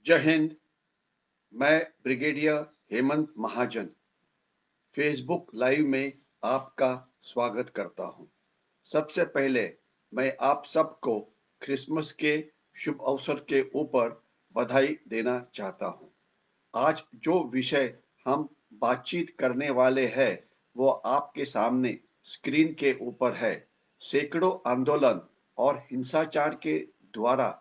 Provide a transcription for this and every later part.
जय हिंद। मैं ब्रिगेडियर हेमंत महाजन Facebook live में आपका स्वागत करता हूं। सबसे पहले मैं आप सबको क्रिसमस के शुभ अवसर के ऊपर बधाई देना चाहता हूं। आज जो विषय हम बातचीत करने वाले हैं वो आपके सामने स्क्रीन के ऊपर है। सैकड़ों आंदोलन और हिंसाचार के द्वारा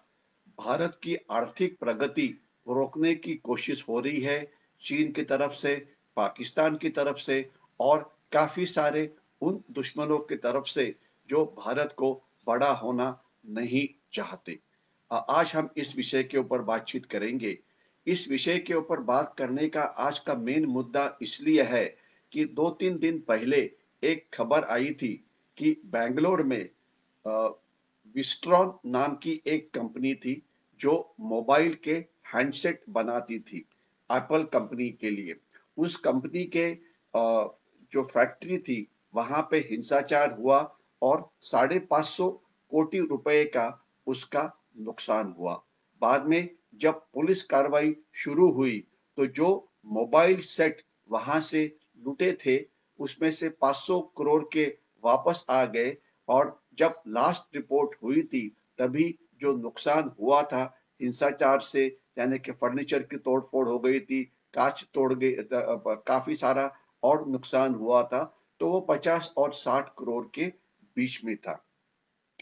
भारत की आर्थिक प्रगति रोकने की कोशिश हो रही है, चीन की तरफ से, पाकिस्तान की तरफ से और काफी सारे उन दुश्मनों की तरफ से जो भारत को बड़ा होना नहीं चाहते। आज हम इस विषय के ऊपर बातचीत करेंगे। इस विषय के ऊपर बात करने का आज का मेन मुद्दा इसलिए है कि 2-3 दिन पहले एक खबर आई थी कि बेंगलोर में विस्ट्रॉन नाम की एक कंपनी थी जो मोबाइल के हैंडसेट बनाती थी एप्पल कंपनी के लिए। उस कंपनी के जो फैक्ट्री थी वहां पे हिंसाचार हुआ और 550 कोटि रुपए का उसका नुकसान हुआ। बाद में जब पुलिस कार्रवाई शुरू हुई तो जो मोबाइल सेट वहां से लूटे थे उसमें से 500 करोड़ के वापस आ गए और जब लास्ट रिपोर्ट हुई थी तभी जो नुकसान हुआ था हिंसाचार से, यानी कि फर्नीचर की तोड़फोड़ हो गई थी, कांच तोड़ गई, काफी सारा और नुकसान हुआ था, तो वो 50 और 60 करोड़ के बीच में था।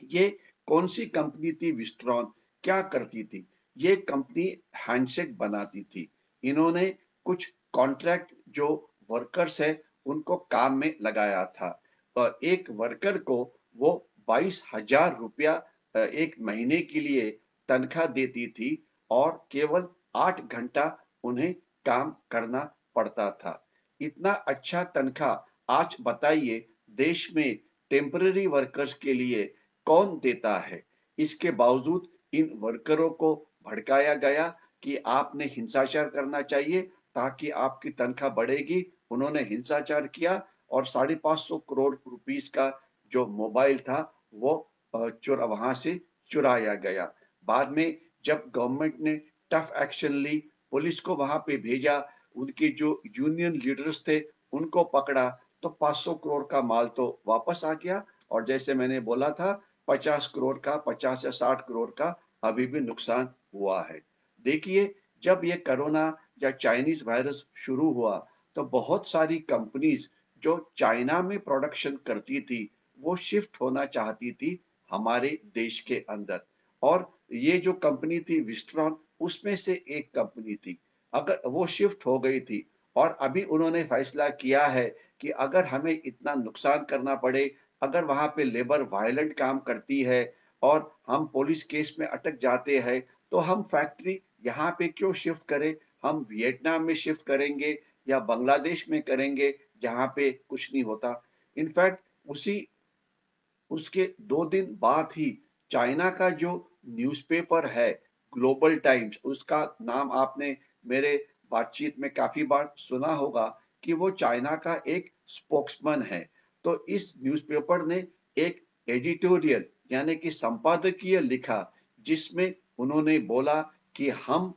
ये कौन सी कंपनी थी विस्ट्रॉन? क्या करती थी? ये कंपनी हैंडसेट बनाती थी। इन्होंने कुछ कॉन्ट्रैक्ट जो वर्कर्स है उनको काम में लगाया था और एक वर्कर को वो 22,000 रुपया एक महीने के लिए तनख्वाह देती थी और केवल 8 घंटा उन्हें काम करना पड़ता था। इतना अच्छा तनख्वाह आज बताइए देश में टेम्पररी वर्कर्स के लिए कौन देता है? इसके बावजूद इन वर्करों को भड़काया गया कि आपने हिंसाचार करना चाहिए ताकि आपकी तनख्वाह बढ़ेगी। उन्होंने हिंसाचार किया और 550 करोड़ रुपीस का जो मोबाइल था वो वहां से चुराया गया। बाद में जब गवर्नमेंट ने टफ एक्शन ली, पुलिस को वहां पे भेजा, उनके जो यूनियन लीडर्स थे उनको पकड़ा, तो 500 करोड़ का माल तो वापस आ गया और जैसे मैंने बोला था 50 करोड़ का, 50 या 60 करोड़ का अभी भी नुकसान हुआ है। देखिए, जब ये कोरोना या चाइनीज वायरस शुरू हुआ तो बहुत सारी कंपनीज जो चाइना में प्रोडक्शन करती थी वो शिफ्ट होना चाहती थी हमारे देश के अंदर। और ये जो कंपनी थी विस्ट्रॉन उसमें से एक कंपनी थी। अगर वो शिफ्ट हो गई थी और अभी उन्होंने फैसला किया है कि अगर हमें इतना नुकसान करना पड़े, अगर वहां पे लेबर वायलेंट काम करती है और हम पुलिस केस में अटक जाते हैं तो हम फैक्ट्री यहाँ पे क्यों शिफ्ट करें? हम वियतनाम में शिफ्ट करेंगे या बांग्लादेश में करेंगे जहाँ पे कुछ नहीं होता। इनफैक्ट उसी उसके 2 दिन बाद ही चाइना का जो न्यूज़पेपर है ग्लोबल टाइम्स, उसका नाम आपने मेरे बातचीत में काफी बार सुना होगा कि वो चाइना का एक स्पोक्समैन है। तो इस न्यूज़पेपर ने एक एडिटोरियल यानी कि संपादकीय लिखा जिसमें उन्होंने बोला कि हम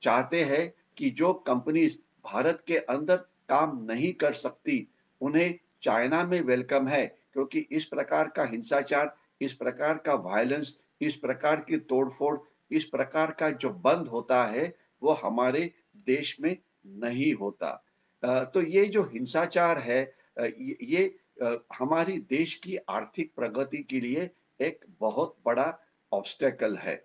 चाहते हैं कि जो कंपनीज भारत के अंदर काम नहीं कर सकती उन्हें चाइना में वेलकम है, क्योंकि इस प्रकार का हिंसाचार, इस प्रकार का वायलेंस, इस प्रकार की तोड़फोड़, इस प्रकार का जो बंद होता है वो हमारे देश में नहीं होता। तो ये जो हिंसाचार है ये हमारी देश की आर्थिक प्रगति के लिए एक बहुत बड़ा ऑब्स्टेकल है।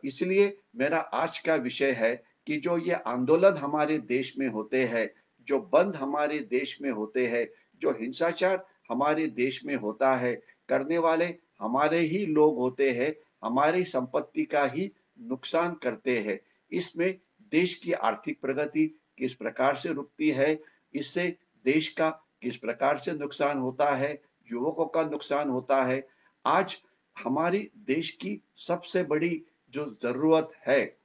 इसलिए मेरा आज का विषय है कि जो ये आंदोलन हमारे देश में होते हैं, जो बंद हमारे देश में होते हैं, जो हिंसाचार हमारे देश में होता है, करने वाले हमारे ही लोग होते हैं, हमारी संपत्ति का ही नुकसान करते हैं। इसमें देश की आर्थिक प्रगति किस प्रकार से रुकती है, इससे देश का किस प्रकार से नुकसान होता है, युवकों का नुकसान होता है। आज हमारी देश की सबसे बड़ी जो जरूरत है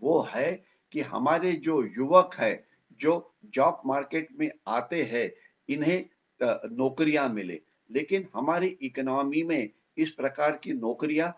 वो है कि हमारे जो युवक है जो जॉब मार्केट में आते हैं इन्हें नौकरियां मिले, लेकिन हमारी इकोनॉमी में इस प्रकार की नौकरियां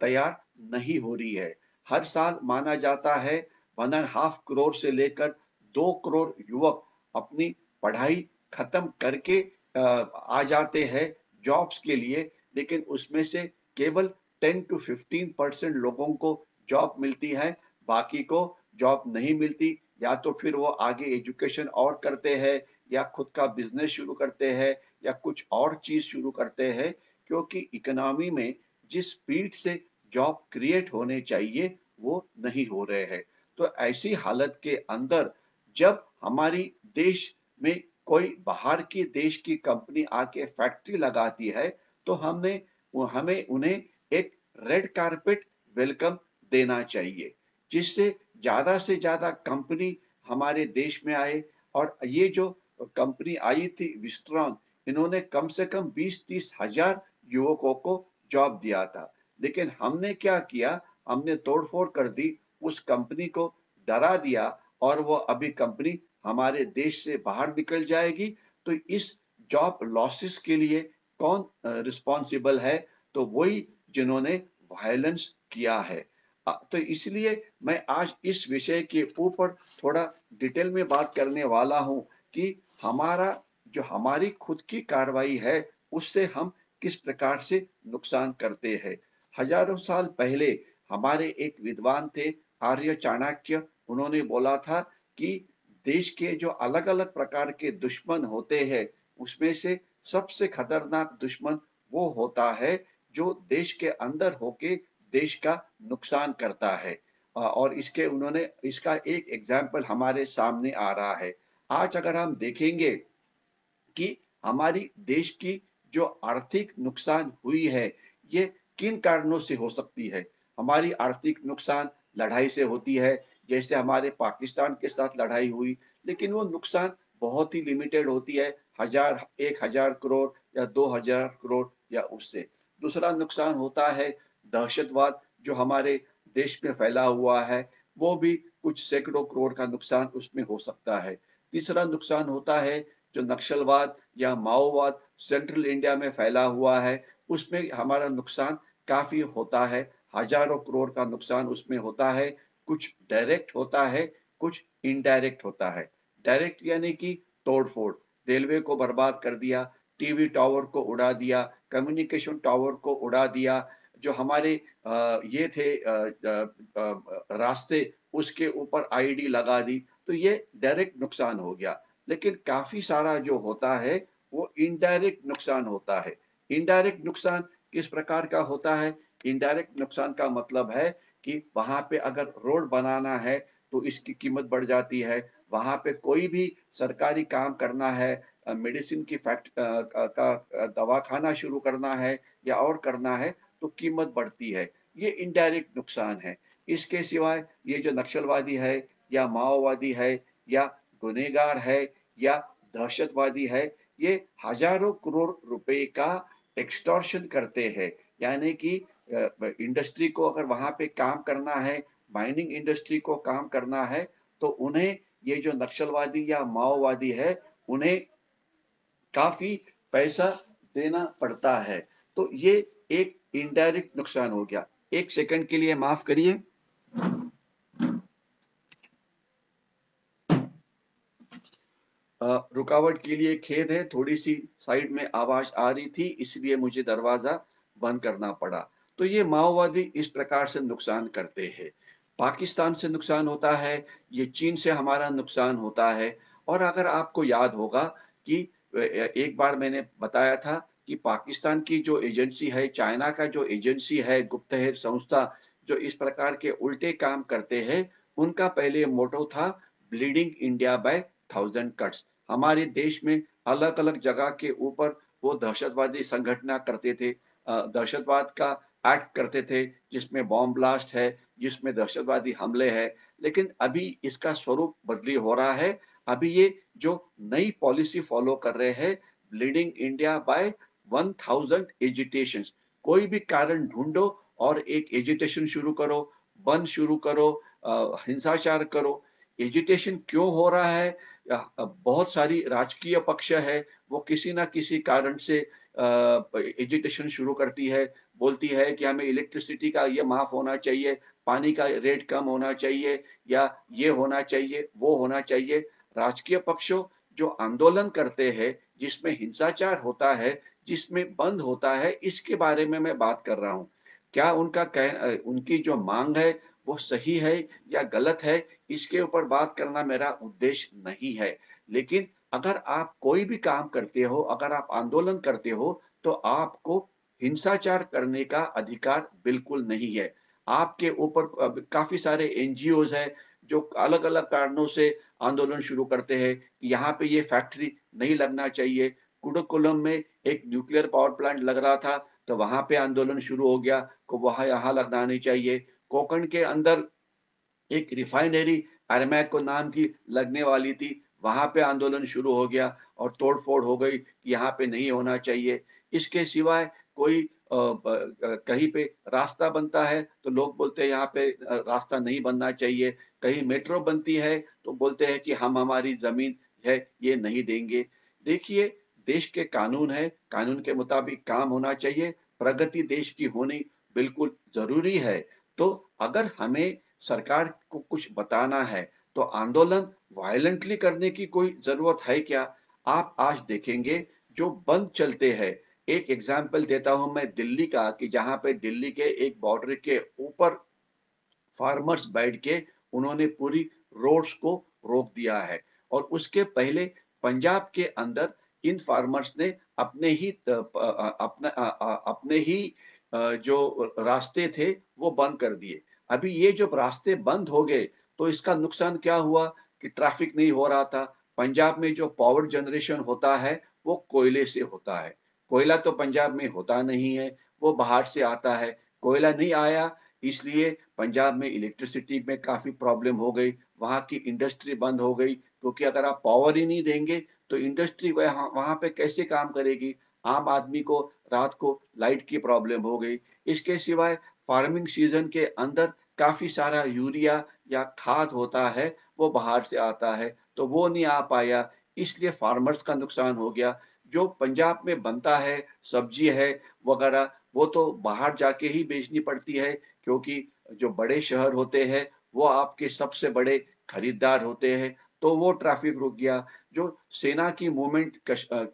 तैयार नहीं हो रही है। हर साल माना जाता है 1.5 करोड़ से लेकर 2 करोड़ युवक अपनी पढ़ाई खत्म करके आ जाते हैं जॉब्स के लिए, लेकिन उसमें से केवल 10 to 15% लोगों को जॉब मिलती है, बाकी को जॉब नहीं मिलती। या तो फिर वो आगे एजुकेशन और करते हैं, या खुद का बिजनेस शुरू करते हैं, या कुछ और चीज शुरू करते हैं, क्योंकि इकोनॉमी में जिस स्पीड से जॉब क्रिएट होने चाहिए वो नहीं हो रहे हैं। तो ऐसी हालत के अंदर जब हमारी देश में कोई बाहर की देश की कंपनी आके फैक्ट्री लगाती है, तो हमें उन्हें एक रेड कारपेट वेलकम देना चाहिए, जिससे ज्यादा से ज्यादा कंपनी हमारे देश में आए। और ये जो कंपनी आई थी विस्ट्रॉन, इन्होंने कम से कम 20-30 हजार युवकों को जॉब दिया था। लेकिन हमने क्या किया, हमने तोड़फोड़ कर दी, उस कंपनी को डरा दिया, और वो अभी कंपनी हमारे देश से बाहर निकल जाएगी। तो इस जॉब लॉसेस के लिए कौन रिस्पॉन्सिबल है? तो वही जिन्होंने वायलेंस किया है। तो इसलिए मैं आज इस विषय के ऊपर थोड़ा डिटेल में बात करने वाला हूं कि हमारा जो हमारी खुद की कार्रवाई है उससे हम किस प्रकार से नुकसान करते हैं। हजारों साल पहले हमारे एक विद्वान थे, आर्य चाणक्य। उन्होंने बोला था कि देश के जो अलग अलग प्रकार के दुश्मन होते हैं, उसमें से सबसे खतरनाक दुश्मन वो होता है जो देश के अंदर होके देश का नुकसान करता है। और इसका एक एग्जाम्पल हमारे सामने आ रहा है। आज अगर हम देखेंगे कि हमारी देश की जो आर्थिक नुकसान हुई है, ये किन कारणों से हो सकती है। हमारी आर्थिक नुकसान लड़ाई से होती है, जैसे हमारे पाकिस्तान के साथ लड़ाई हुई, लेकिन वो नुकसान बहुत ही लिमिटेड होती है, 1,000 करोड़ या 2,000 करोड़ या उससे। दूसरा नुकसान होता है दहशतवाद, जो हमारे देश में फैला हुआ है, वो भी कुछ सैकड़ों करोड़ का नुकसान उसमें हो सकता है। तीसरा नुकसान होता है जो नक्सलवाद या माओवाद सेंट्रल इंडिया में फैला हुआ है, उसमें हमारा नुकसान काफी होता है, हजारों करोड़ का नुकसान उसमें होता है। कुछ डायरेक्ट होता है, कुछ इनडायरेक्ट होता है। डायरेक्ट यानी कि तोड़फोड़, रेलवे को बर्बाद कर दिया, टीवी टावर को उड़ा दिया, कम्युनिकेशन टावर को उड़ा दिया, जो हमारे ये थे रास्ते, उसके ऊपर आईडी लगा दी। तो ये डायरेक्ट नुकसान हो गया। लेकिन काफी सारा जो होता है वो इनडायरेक्ट नुकसान होता है। इनडायरेक्ट नुकसान किस प्रकार का होता है? इनडायरेक्ट नुकसान का मतलब है कि वहां पे अगर रोड बनाना है तो इसकी कीमत बढ़ जाती है। वहां पे कोई भी सरकारी काम करना है, मेडिसिन की का दवाखाना शुरू करना है या और करना है, तो कीमत बढ़ती है। ये इनडायरेक्ट नुकसान है। इसके सिवाय ये जो नक्सलवादी है या माओवादी है या गुनहगार है या दहशतवादी है, ये हजारों करोड़ रुपए का एक्सटॉर्शन करते हैं। यानी कि इंडस्ट्री को अगर वहां पे काम करना है, माइनिंग इंडस्ट्री को काम करना है, तो उन्हें ये जो नक्सलवादी या माओवादी है, उन्हें काफी पैसा देना पड़ता है। तो ये एक इनडायरेक्ट नुकसान हो गया। एक सेकंड के लिए माफ करिए। रुकावट के लिए खेद है, थोड़ी सी साइड में आवाज आ रही थी, इसलिए मुझे दरवाजा बंद करना पड़ा। तो ये माओवादी इस प्रकार से नुकसान करते हैं। पाकिस्तान से नुकसान होता है, ये चीन से हमारा नुकसान होता है। और अगर आपको याद होगा कि एक बार मैंने बताया था कि पाकिस्तान की जो एजेंसी है, चाइना का जो एजेंसी है, गुप्तहेर संस्था, जो इस प्रकार के उल्टे काम करते हैं, उनका पहले मोटो था ब्लीडिंग इंडिया बाय 1,000 कट्स। हमारे देश में अलग अलग जगह के ऊपर वो दहशतवादी संगठन करते थे, दहशतवाद का एक्ट करते थे, जिसमें बॉम्ब ब्लास्ट है, जिसमें दहशतवादी हमले हैं। लेकिन अभी इसका स्वरूप बदली हो रहा है। अभी ये जो नई पॉलिसी फॉलो कर रहे हैं, ब्लीडिंग इंडिया बाय 1,000 एजिटेशन, कोई भी कारण ढूंढो और एक एजिटेशन शुरू करो, बंद शुरू करो, हिंसाचार करो। एजिटेशन क्यों हो रहा है? बहुत सारी राजकीय पक्ष है, वो किसी ना किसी कारण से एजिटेशन शुरू करती है, बोलती है कि हमें इलेक्ट्रिसिटी का ये माफ होना चाहिए, पानी का रेट कम होना चाहिए या ये होना चाहिए, वो होना चाहिए। राजकीय पक्षों जो आंदोलन करते हैं, जिसमें हिंसाचार होता है, जिसमें बंद होता है, इसके बारे में मैं बात कर रहा हूँ। क्या उनकी जो माँग है, वो सही है या गलत है, इसके ऊपर बात करना मेरा उद्देश्य नहीं है। लेकिन अगर आप कोई भी काम करते हो, अगर आप आंदोलन करते हो, तो आपको हिंसाचार करने का अधिकार बिल्कुल नहीं है। आपके ऊपर काफ़ी सारे एनजीओज़ हैं, जो अलग-अलग कारणों से आंदोलन शुरू करते हैं कि यहाँ पे ये फैक्ट्री नहीं लगना चाहिए। कुडुकुलम में एक न्यूक्लियर पावर प्लांट लग रहा था, तो वहाँ पे आंदोलन शुरू हो गया कि वहाँ यहाँ लगना नहीं चाहिए। कोंकण के अंदर एक रिफाइनरी अरामेको नाम की लगने वाली थी, वहाँ पे आंदोलन शुरू हो गया और तोड़-फोड़ हो गई कि यहाँ पे नहीं होना चाहिए। इसके सिवाय कोई कहीं पे रास्ता बनता है तो लोग बोलते हैं यहाँ पे रास्ता नहीं बनना चाहिए। कहीं मेट्रो बनती है तो बोलते हैं कि हम हमारी ज़मीन है ये नहीं देंगे। देखिए, देश के कानून हैं, कानून के मुताबिक काम होना चाहिए, प्रगति देश की होनी बिल्कुल ज़रूरी है। तो अगर हमें सरकार को कुछ बताना है, तो आंदोलन वायलेंटली करने की कोई ज़रूरत है क्या? आप आज देखेंगे जो बंद चलते हैं, एक एग्ज़ाम्पल देता हूँ मैं दिल्ली का कि जहाँ पे दिल्ली के एक बॉर्डर के ऊपर फार्मर्स बैठ के उन्होंने पूरी रोड्स को रोक दिया है और उसके पहले पंजाब के अंदर इन फार्मर्स ने अपने ही जो रास्ते थे वो बंद कर दिए। अभी ये जो रास्ते बंद हो गए तो इसका नुकसान क्या हुआ कि ट्रैफिक नहीं हो रहा था। पंजाब में जो पावर जनरेशन होता है वो कोयले से होता है। कोयला तो पंजाब में होता नहीं है, वो बाहर से आता है। कोयला नहीं आया इसलिए पंजाब में इलेक्ट्रिसिटी में काफ़ी प्रॉब्लम हो गई, वहाँ की इंडस्ट्री बंद हो गई क्योंकि अगर आप पावर ही नहीं देंगे तो इंडस्ट्री वहाँ वहाँ पे कैसे काम करेगी? आम आदमी को रात को लाइट की प्रॉब्लम हो गई। इसके सिवाय फार्मिंग सीज़न के अंदर काफ़ी सारा यूरिया या खाद होता है, वो बाहर से आता है, तो वो नहीं आ पाया, इसलिए फार्मर्स का नुकसान हो गया। जो पंजाब में बनता है, सब्ज़ी है वगैरह, वो तो बाहर जाके ही बेचनी पड़ती है क्योंकि जो बड़े शहर होते हैं, वो आपके सबसे बड़े खरीदार होते हैं, तो वो ट्रैफ़िक रुक गया। जो सेना की मूवमेंट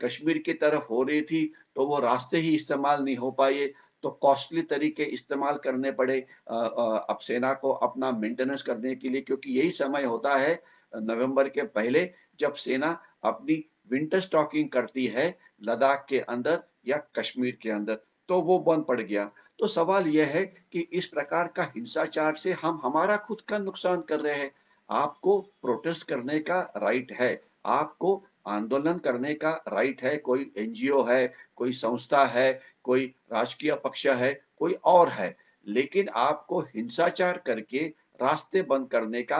कश्मीर की तरफ हो रही थी, तो वो रास्ते ही इस्तेमाल नहीं हो पाए, तो कॉस्टली तरीके इस्तेमाल करने पड़े अब सेना को अपना मेंटेनेंस करने के लिए क्योंकि यही समय होता है नवंबर के पहले जब सेना अपनी विंटर स्टॉकिंग करती है लद्दाख के अंदर या कश्मीर के अंदर, तो वो बंद पड़ गया। तो सवाल यह है कि इस प्रकार का हिंसाचार से हम हमारा खुद का नुकसान कर रहे हैं। आपको प्रोटेस्ट करने का राइट है, आपको आंदोलन करने का राइट है, कोई एनजीओ है, कोई संस्था है, कोई राजकीय पक्ष है, कोई और है। लेकिन आपको हिंसाचार करके रास्ते बंद करने का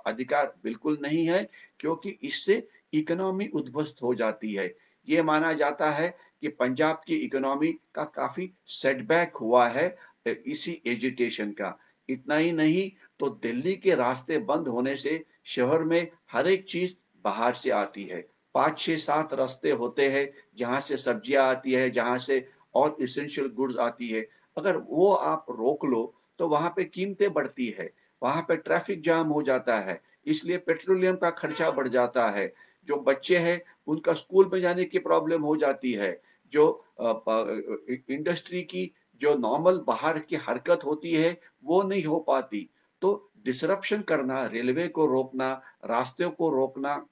अधिकार बिल्कुल नहीं है क्योंकि इससे इकोनॉमी उद्ध्वस्त हो जाती है। ये माना जाता है कि पंजाब की इकोनॉमी का काफ़ी सेटबैक हुआ है इसी एजिटेशन का। इतना ही नहीं तो दिल्ली के रास्ते बंद होने से शहर में हर एक चीज़ बाहर से आती है। 5, 6, 7 रास्ते होते हैं जहाँ से सब्जियाँ आती है, जहाँ से और एसेंशियल गुड्स आती है। अगर वो आप रोक लो तो वहाँ पे कीमतें बढ़ती है, वहाँ पे ट्रैफिक जाम हो जाता है, इसलिए पेट्रोलियम का खर्चा बढ़ जाता है। जो बच्चे हैं उनका स्कूल में जाने की प्रॉब्लम हो जाती है। जो इंडस्ट्री की जो नॉर्मल बाहर की हरकत होती है वो नहीं हो पाती। तो डिसरप्शन करना, रेलवे को रोकना, रास्तों को रोकना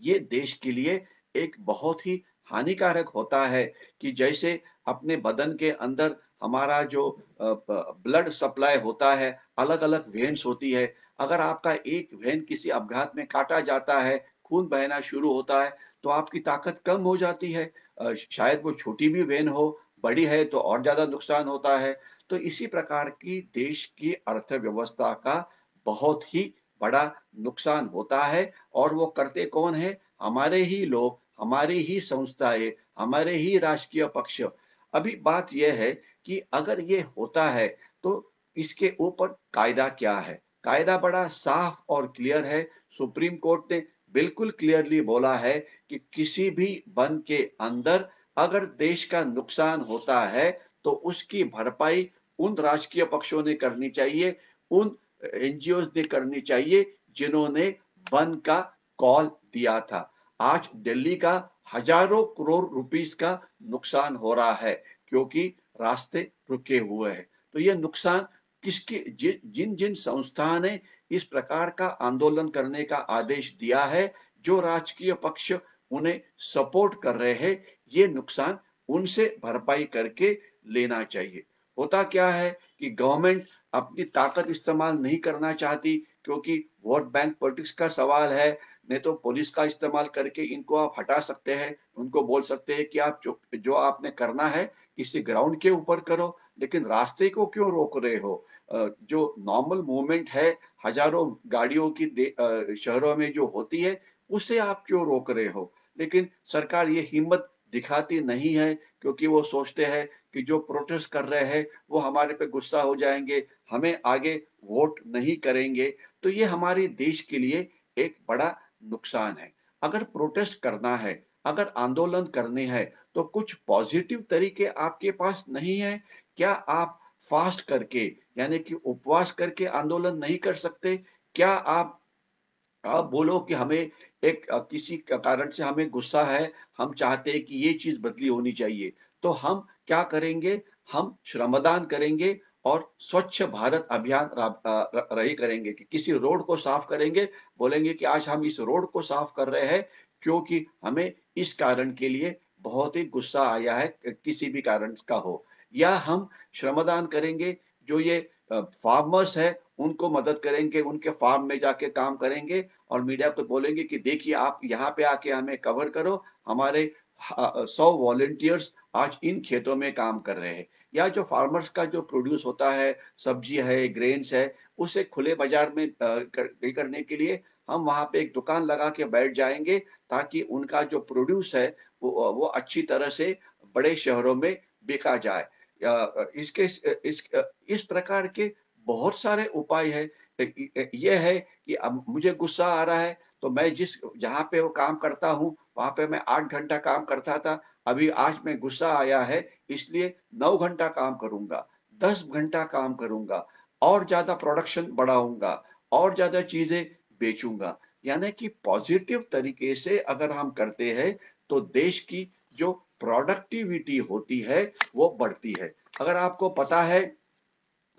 ये देश के लिए एक बहुत ही हानिकारक होता है कि जैसे अपने बदन के अंदर हमारा जो ब्लड सप्लाई होता है, अलग-अलग वेन्स होती है। अगर आपका एक वेन किसी अपघात में काटा जाता है, खून बहना शुरू होता है, तो आपकी ताकत कम हो जाती है। शायद वो छोटी भी वेन हो, बड़ी है तो और ज़्यादा नुकसान होता है। तो इसी प्रकार की देश की अर्थव्यवस्था का बहुत ही बड़ा नुकसान होता है और वो करते कौन है? हमारे ही लोग, हमारी ही संस्थाएँ, हमारे ही राजकीय पक्ष। अभी बात ये है कि अगर ये होता है, तो इसके ऊपर कायदा क्या है? कायदा बड़ा साफ और क्लियर है। सुप्रीम कोर्ट ने बिल्कुल क्लियरली बोला है कि किसी भी बंद के अंदर अगर देश का नुकसान होता है, तो उसकी भरपाई उन राजकीय पक्षों ने करनी चाहिए, उन एनजीओ ने करनी चाहिए जिन्होंने बंद का कॉल दिया था। आज दिल्ली का हजारों करोड़ रुपीस का नुकसान हो रहा है क्योंकि रास्ते रुके हुए हैं। तो ये नुकसान किसके जिन जिन संस्था ने इस प्रकार का आंदोलन करने का आदेश दिया है, जो राजकीय पक्ष उन्हें सपोर्ट कर रहे हैं, ये नुकसान उनसे भरपाई करके लेना चाहिए। होता क्या है कि गवर्नमेंट अपनी ताकत इस्तेमाल नहीं करना चाहती क्योंकि वोट बैंक पॉलिटिक्स का सवाल है। नहीं तो पुलिस का इस्तेमाल करके इनको आप हटा सकते हैं, उनको बोल सकते हैं कि आप जो आपने करना है किसी ग्राउंड के ऊपर करो, लेकिन रास्ते को क्यों रोक रहे हो? जो नॉर्मल मूवमेंट है, हजारों गाड़ियों की शहरों में जो होती है, उसे आप क्यों रोक रहे हो? लेकिन सरकार ये हिम्मत दिखाती नहीं है क्योंकि वो सोचते हैं कि जो प्रोटेस्ट कर रहे हैं वो हमारे पे गुस्सा हो जाएंगे, हमें आगे वोट नहीं करेंगे। तो ये हमारे देश के लिए एक बड़ा नुकसान है। अगर प्रोटेस्ट करना है, अगर आंदोलन करने हैं, तो कुछ पॉजिटिव तरीके आपके पास नहीं है? क्या आप फास्ट करके यानी कि उपवास करके आंदोलन नहीं कर सकते? क्या आप बोलो कि हमें किसी कारण से हमें गुस्सा है, हम चाहते हैं कि ये चीज बदली होनी चाहिए, तो हम क्या करेंगे? हम श्रमदान करेंगे और स्वच्छ भारत अभियान रही करेंगे कि किसी रोड को साफ करेंगे, बोलेंगे कि आज हम इस रोड को साफ कर रहे हैं क्योंकि हमें इस कारण के लिए बहुत ही गुस्सा आया है, किसी भी कारण का हो। या हम श्रमदान करेंगे, जो ये फार्मर्स है उनको मदद करेंगे, उनके फार्म में जाके काम करेंगे और मीडिया को बोलेंगे कि देखिए आप यहाँ पे आके हमें कवर करो, हमारे 100 वॉलंटियर्स आज इन खेतों में काम कर रहे हैं। या जो फार्मर्स का जो प्रोड्यूस होता है, सब्जी है, ग्रेन्स है, उसे खुले बाजार में करने के लिए हम वहां पे एक दुकान लगा के बैठ जाएंगे ताकि उनका जो प्रोड्यूस है वो अच्छी तरह से बड़े शहरों में बेचा जाए। इसके इस प्रकार के बहुत सारे उपाय है। ये है कि अब मुझे गुस्सा आ रहा है तो मैं जिस जहाँ पे वो काम करता हूँ वहां पे मैं 8 घंटा काम करता था, अभी आज मैं गुस्सा आया है इसलिए 9 घंटा काम करूंगा, 10 घंटा काम करूंगा और ज्यादा प्रोडक्शन बढ़ाऊंगा और ज्यादा चीजें बेचूंगा। यानी कि पॉजिटिव तरीके से अगर हम करते हैं तो देश की जो प्रोडक्टिविटी होती है वो बढ़ती है। अगर आपको पता है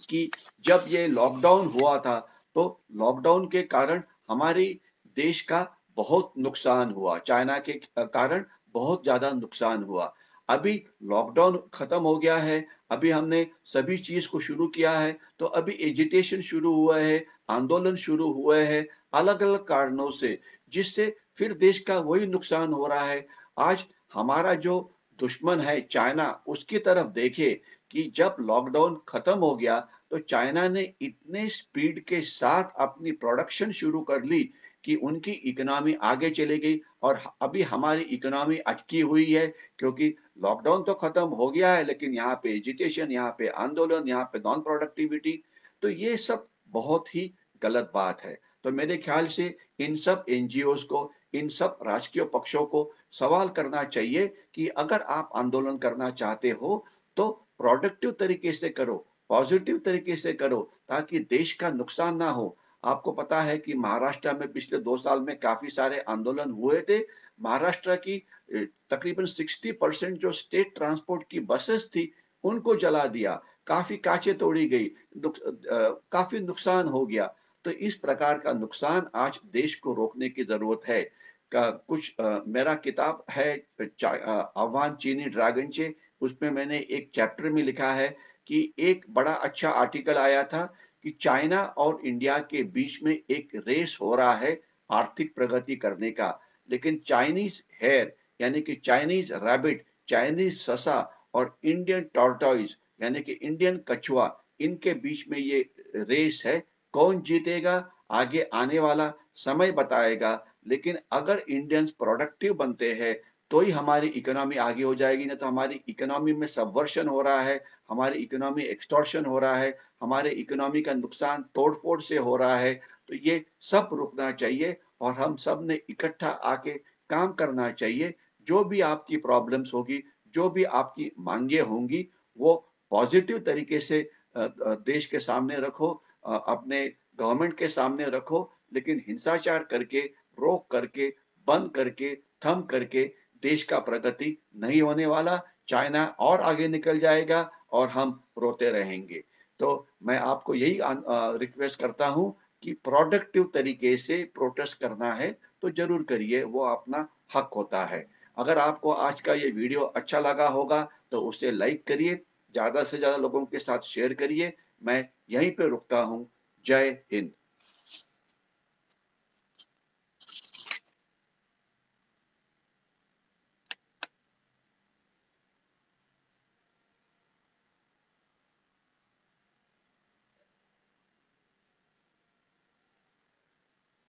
कि जब ये लॉकडाउन हुआ था तो लॉकडाउन के कारण हमारी देश का बहुत नुकसान हुआ, चाइना के कारण बहुत ज्यादा नुकसान हुआ। अभी लॉकडाउन खत्म हो गया है, अभी हमने सभी चीज को शुरू किया है, तो अभी एजिटेशन शुरू हुआ है, आंदोलन शुरू हुए हैं अलग अलग कारणों से, जिससे फिर देश का वही नुकसान हो रहा है। आज हमारा जो दुश्मन है चाइना, उसकी तरफ देखे कि जब लॉकडाउन खत्म हो गया तो चाइना ने इतने स्पीड के साथ अपनी प्रोडक्शन शुरू कर ली कि उनकी इकोनॉमी आगे चली गई और अभी हमारी इकोनॉमी अटकी हुई है क्योंकि लॉकडाउन तो खत्म हो गया है लेकिन यहाँ पे एजिटेशन, यहाँ पे आंदोलन, यहाँ पे नॉन प्रोडक्टिविटी। तो ये सब बहुत ही गलत बात है। तो मेरे ख्याल से इन सब एनजीओज को, इन सब राजकीय पक्षों को सवाल करना चाहिए कि अगर आप आंदोलन करना चाहते हो तो प्रोडक्टिव तरीके से करो, पॉजिटिव तरीके से करो ताकि देश का नुकसान ना हो। आपको पता है कि महाराष्ट्र में पिछले 2 साल में काफी सारे आंदोलन हुए थे। महाराष्ट्र की तकरीबन 60% जो स्टेट ट्रांसपोर्ट की बसेस थी उनको जला दिया, काफी कांचें तोड़ी गई, काफी नुकसान हो गया। तो इस प्रकार का नुकसान आज देश को रोकने की जरूरत है। मेरा किताब है आह्वान चीनी ड्रैगन चे, उसमें मैंने एक चैप्टर में लिखा है कि एक बड़ा अच्छा आर्टिकल आया था कि चाइना और इंडिया के बीच में एक रेस हो रहा है आर्थिक प्रगति करने का, लेकिन चाइनीज हेयर यानी कि चाइनीज रैबिट, चाइनीज ससा और इंडियन टॉर्टोइज यानी कि इंडियन कछुआ, इनके बीच में ये रेस है। कौन जीतेगा आगे आने वाला समय बताएगा, लेकिन अगर इंडियंस प्रोडक्टिव बनते हैं तो ही हमारी इकोनॉमी आगे हो जाएगी। ना तो हमारी इकोनॉमी में सबवर्शन हो रहा है, हमारी इकोनॉमी एक्सटॉर्शन हो रहा है, हमारे इकोनॉमी का नुकसान तोड़फोड़ से हो रहा है। तो ये सब रुकना चाहिए और हम सब ने इकट्ठा आके काम करना चाहिए। जो भी आपकी प्रॉब्लम्स होगी, जो भी आपकी मांगे होंगी, वो पॉजिटिव तरीके से देश के सामने रखो, अपने गवर्नमेंट के सामने रखो, लेकिन हिंसाचार करके, रोक करके, बंद करके, थम करके देश का प्रगति नहीं होने वाला। चाइना और आगे निकल जाएगा और हम रोते रहेंगे। तो मैं आपको यही रिक्वेस्ट करता हूँ कि प्रोडक्टिव तरीके से प्रोटेस्ट करना है, तो ज़रूर करिए, वो अपना हक होता है। अगर आपको आज का ये वीडियो अच्छा लगा होगा, तो उसे लाइक करिए, ज़्यादा से ज़्यादा लोगों के साथ शेयर करिए। मैं यहीं पे रुकता हूँ। जय हिंद।